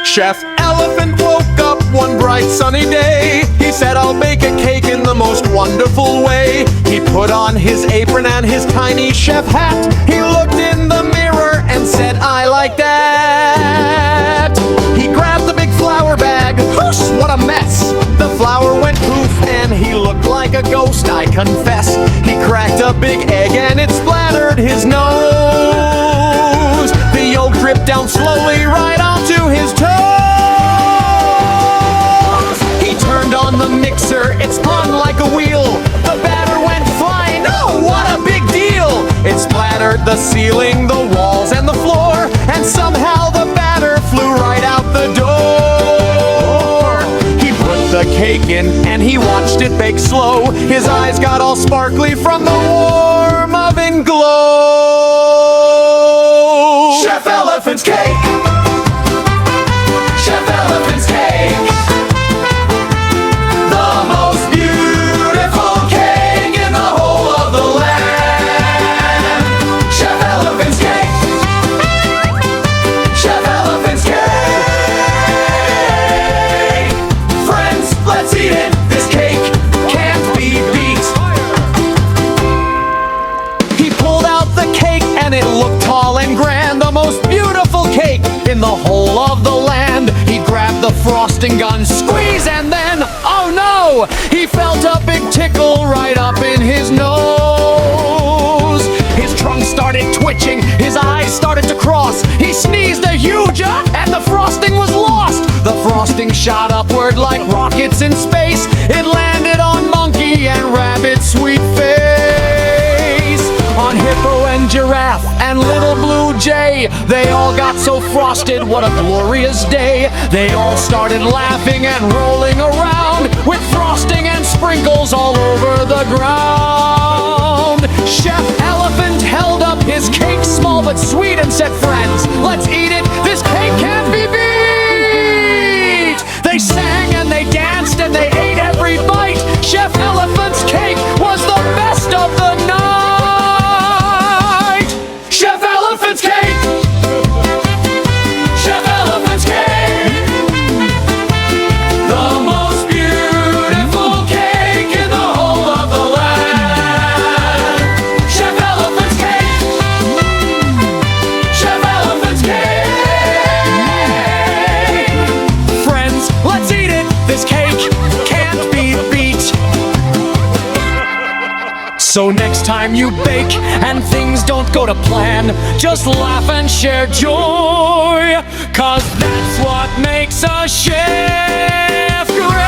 Chef Elephant woke up one bright sunny day. He said, I'll bake a cake in the most wonderful way. He put on his apron and his tiny chef hat. He looked in the mirror and said, I like that. He grabbed the big flour bag. Whoosh, what a mess. The flour went poof and he looked like a ghost, I confess. He cracked a big egg and it splattered his nose. The yolk dripped down slowly right onto his toes. He turned on the mixer, it spun like a wheel. The batter went flying, oh what a big deal. It splattered the ceiling, the walls and the floor, and somehow the batter flew right out the door. He put the cake in and he watched it bake slow. His eyes got all sparkly from the warm oven glow. Chef Elephant's cake. Chef Elephant's cake. The most beautiful cake in the whole of the land. Chef Elephant's cake. Chef Elephant's cake. Friends, let's eat it. This cake can't be beat. He pulled out the cake and it looked tall and grand. The most beautiful cake in the whole of the land. He grabbed the frosting gun, squeeze, and then, oh no! He felt a big tickle right up in his nose. His trunk started twitching, his eyes started to cross. He sneezed a huge and the frosting was lost. The frosting shot upward like rockets in space. It landed on Monkey and Rabbit's sweet face. On Hippo and Giraffe and Little Blue Jay, they all got so frosted, what a glorious day. They all started laughing and rolling around with frosting and sprinkles all over the ground. Chef Elephant held up his cake, small but sweet, and said, friends, let's eat it, this cake can't be beat. They sang and they danced and they ate every bite. Chef Elephant's cake was the best of the night. Chef Elephant's cake. Chef Elephant's cake. The most beautiful cake in the whole of the land. Chef Elephant's cake. Chef Elephant's cake. Friends, let's eat it. This cake can't be beat. So next time you bake and things don't go to plan, just laugh and share joy, 'cause that's what makes a chef great.